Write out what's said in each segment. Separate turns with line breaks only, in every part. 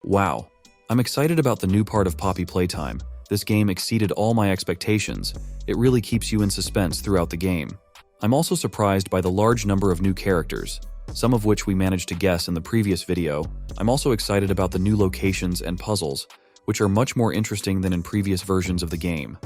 Wow. I'm excited about the new part of Poppy Playtime. This game exceeded all my expectations. It really keeps you in suspense throughout the game. I'm also surprised by the large number of new characters, some of which we managed to guess in the previous video. I'm also excited about the new locations and puzzles, which are much more interesting than in previous versions of the game.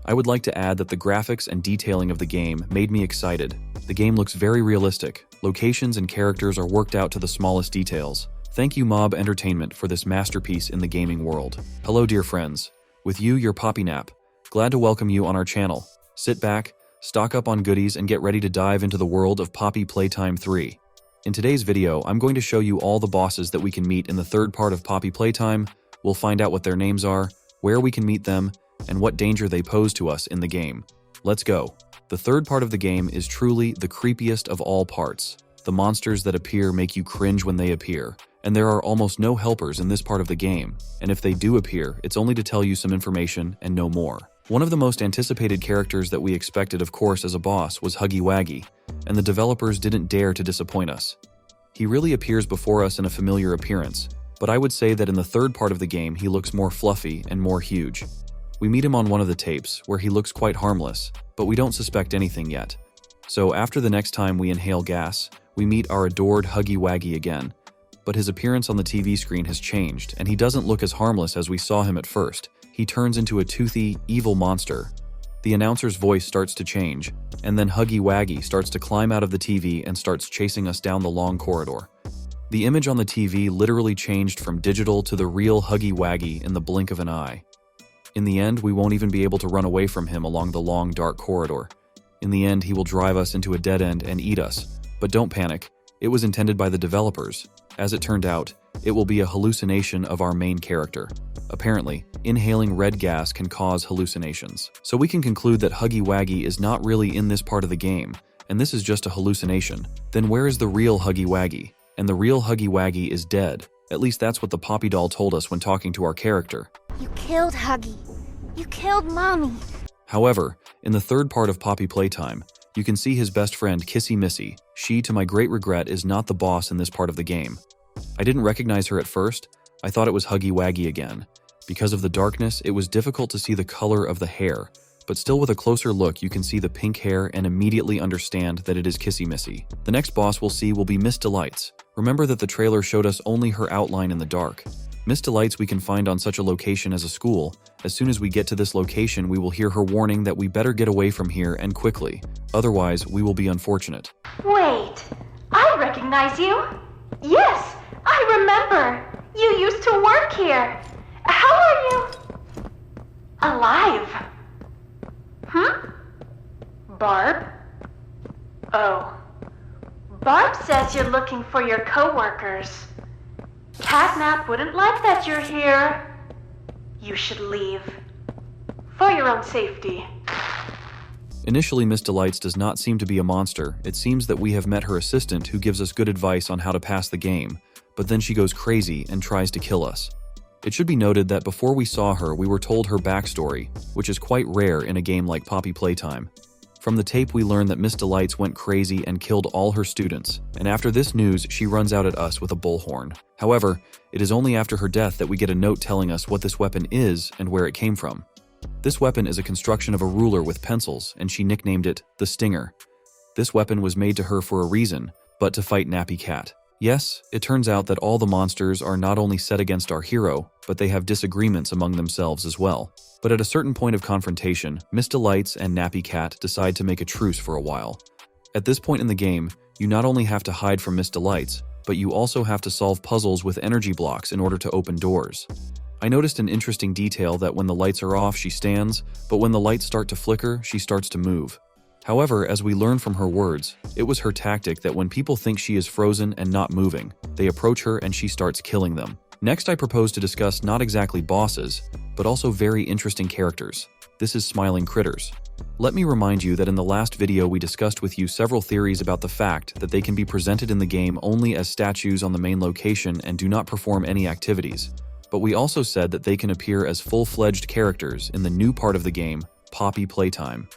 I would like to add that the graphics and detailing of the game made me excited. The game looks very realistic. Locations and characters are worked out to the smallest details. Thank you Mob Entertainment for this masterpiece in the gaming world. Hello dear friends. With you, your Poppy Nap. Glad to welcome you on our channel. Sit back, stock up on goodies, and get ready to dive into the world of Poppy Playtime 3. In today's video, I'm going to show you all the bosses that we can meet in the third part of Poppy Playtime. We'll find out what their names are, where we can meet them, and what danger they pose to us in the game. Let's go. The third part of the game is truly the creepiest of all parts. The monsters that appear make you cringe when they appear, and there are almost no helpers in this part of the game, and if they do appear, it's only to tell you some information and no more. One of the most anticipated characters that we expected, of course, as a boss was Huggy Waggy, and the developers didn't dare to disappoint us. He really appears before us in a familiar appearance, but I would say that in the third part of the game he looks more fluffy and more huge. We meet him on one of the tapes, where he looks quite harmless, but we don't suspect anything yet. So after the next time we inhale gas, we meet our adored Huggy Waggy again, but his appearance on the TV screen has changed, and he doesn't look as harmless as we saw him at first. He turns into a toothy, evil monster. The announcer's voice starts to change, and then Huggy Waggy starts to climb out of the TV and starts chasing us down the long corridor. The image on the TV literally changed from digital to the real Huggy Waggy in the blink of an eye. In the end, we won't even be able to run away from him along the long, dark corridor. In the end, he will drive us into a dead end and eat us. But don't panic, it was intended by the developers. As it turned out, it will be a hallucination of our main character. Apparently, inhaling red gas can cause hallucinations. So we can conclude that Huggy Waggy is not really in this part of the game, and this is just a hallucination. Then where is the real Huggy Waggy? And the real Huggy Waggy is dead. At least that's what the Poppy doll told us when talking to our character.
You killed Huggy. You killed Mommy.
However, in the third part of Poppy Playtime, you can see his best friend Kissy Missy. She, to my great regret, is not the boss in this part of the game. I didn't recognize her at first. I thought it was Huggy Waggy again. Because of the darkness, it was difficult to see the color of the hair, but still with a closer look you can see the pink hair and immediately understand that it is Kissy Missy. The next boss we'll see will be Miss Delights. Remember that the trailer showed us only her outline in the dark. Miss Delights we can find on such a location as a school. As soon as we get to this location, we will hear her warning that we better get away from here and quickly. Otherwise, we will be unfortunate.
Wait, I recognize you. Yes, I remember. You used to work here. How are you? Alive? Barb? Oh. Barb says you're looking for your co-workers. Catnap wouldn't like that you're here. You should leave. For your own safety.
Initially, Miss Delights does not seem to be a monster. It seems that we have met her assistant who gives us good advice on how to pass the game, but then she goes crazy and tries to kill us. It should be noted that before we saw her, we were told her backstory, which is quite rare in a game like Poppy Playtime. From the tape, we learn that Miss Delights went crazy and killed all her students, and after this news, she runs out at us with a bullhorn. However, it is only after her death that we get a note telling us what this weapon is and where it came from. This weapon is a construction of a ruler with pencils, and she nicknamed it the Stinger. This weapon was made to her for a reason, but to fight Nappy Cat. Yes, it turns out that all the monsters are not only set against our hero, but they have disagreements among themselves as well. But at a certain point of confrontation, Miss Delights and Nappy Cat decide to make a truce for a while. At this point in the game, you not only have to hide from Miss Delights, but you also have to solve puzzles with energy blocks in order to open doors. I noticed an interesting detail that when the lights are off, she stands, but when the lights start to flicker, she starts to move. However, as we learn from her words, it was her tactic that when people think she is frozen and not moving, they approach her and she starts killing them. Next, I propose to discuss not exactly bosses, but also very interesting characters. This is Smiling Critters. Let me remind you that in the last video we discussed with you several theories about the fact that they can be presented in the game only as statues on the main location and do not perform any activities. But we also said that they can appear as full-fledged characters in the new part of the game, Poppy Playtime.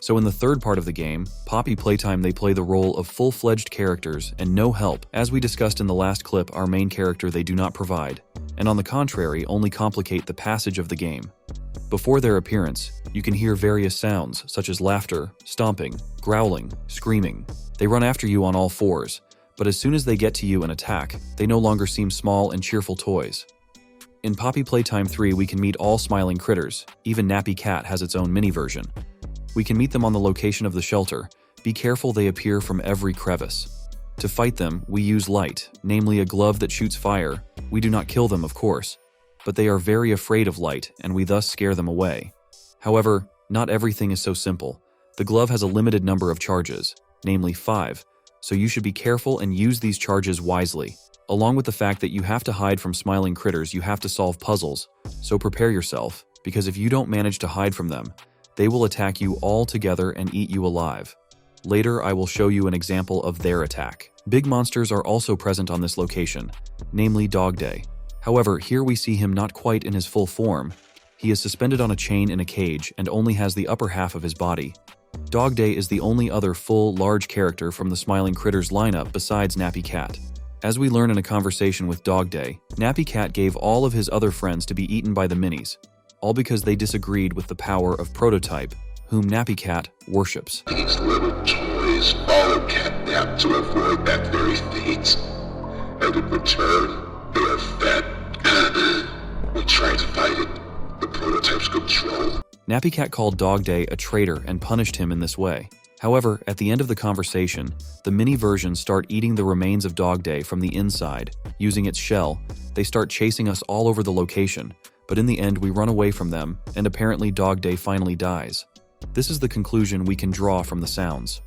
So in the third part of the game, Poppy Playtime, they play the role of full-fledged characters and no help. As we discussed in the last clip, our main character they do not provide. and on the contrary only complicate the passage of the game. Before their appearance, you can hear various sounds such as laughter, stomping, growling, screaming. They run after you on all fours, but as soon as they get to you and attack, they no longer seem small and cheerful toys. In Poppy Playtime 3 we can meet all smiling critters, even Nappy Cat has its own mini version. We can meet them on the location of the shelter. Be careful, they appear from every crevice. To fight them, we use light, namely a glove that shoots fire. We do not kill them, of course, but they are very afraid of light and we thus scare them away. However, not everything is so simple. The glove has a limited number of charges, namely 5, so you should be careful and use these charges wisely. Along with the fact that you have to hide from smiling critters, you have to solve puzzles, so prepare yourself, because if you don't manage to hide from them, they will attack you all together and eat you alive. Later, I will show you an example of their attack. Big monsters are also present on this location, namely Dog Day. However, here we see him not quite in his full form. He is suspended on a chain in a cage and only has the upper half of his body. Dog Day is the only other full, large character from the Smiling Critters lineup besides Nappy Cat. As we learn in a conversation with Dog Day, Nappy Cat gave all of his other friends to be eaten by the minis, all because they disagreed with the power of Prototype, whom Nappy Cat worships.
These little toys follow Catnap to avoid that very fate. And in return, they are fed. We try to fight it. The Prototype's control.
Nappy Cat called Dog Day a traitor and punished him in this way. However, at the end of the conversation, the mini versions start eating the remains of Dog Day from the inside. Using its shell, they start chasing us all over the location, but in the end we run away from them, and apparently Dog Day finally dies. This is the conclusion we can draw from the sounds.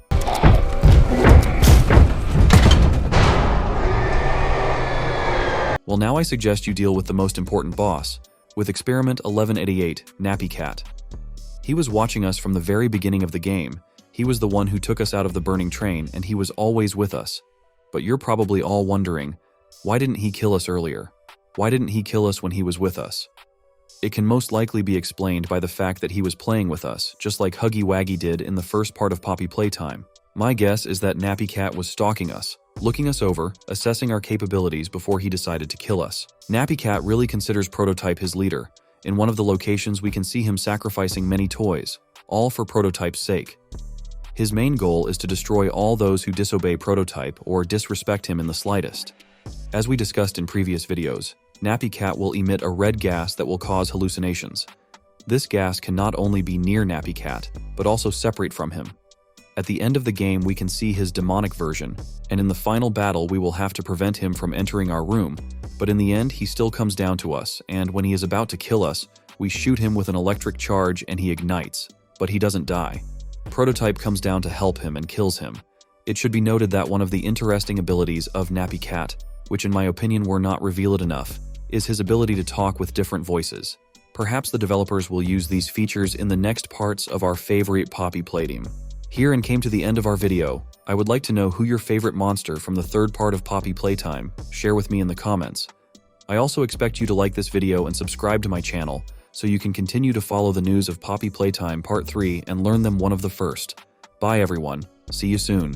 Well, now I suggest you deal with the most important boss, with Experiment 1188, Nappy Cat. He was watching us from the very beginning of the game. He was the one who took us out of the burning train, and he was always with us. But you're probably all wondering, why didn't he kill us earlier? Why didn't he kill us when he was with us? It can most likely be explained by the fact that he was playing with us, just like Huggy Waggy did in the first part of Poppy Playtime. My guess is that Nappy Cat was stalking us, looking us over, assessing our capabilities before he decided to kill us. Nappy Cat really considers Prototype his leader. In one of the locations we can see him sacrificing many toys, all for Prototype's sake. His main goal is to destroy all those who disobey Prototype or disrespect him in the slightest. As we discussed in previous videos, Nappy Cat will emit a red gas that will cause hallucinations. This gas can not only be near Nappy Cat, but also separate from him. At the end of the game we can see his demonic version, and in the final battle we will have to prevent him from entering our room, but in the end he still comes down to us, and when he is about to kill us, we shoot him with an electric charge and he ignites, but he doesn't die. Prototype comes down to help him and kills him. It should be noted that one of the interesting abilities of Nappy Cat, which in my opinion were not revealed enough, is his ability to talk with different voices. Perhaps the developers will use these features in the next parts of our favorite Poppy Playtime. Here and came to the end of our video. I would like to know who your favorite monster from the third part of Poppy Playtime. Share with me in the comments. I also expect you to like this video and subscribe to my channel, so you can continue to follow the news of Poppy Playtime Part 3 and learn them one of the first. Bye everyone. See you soon.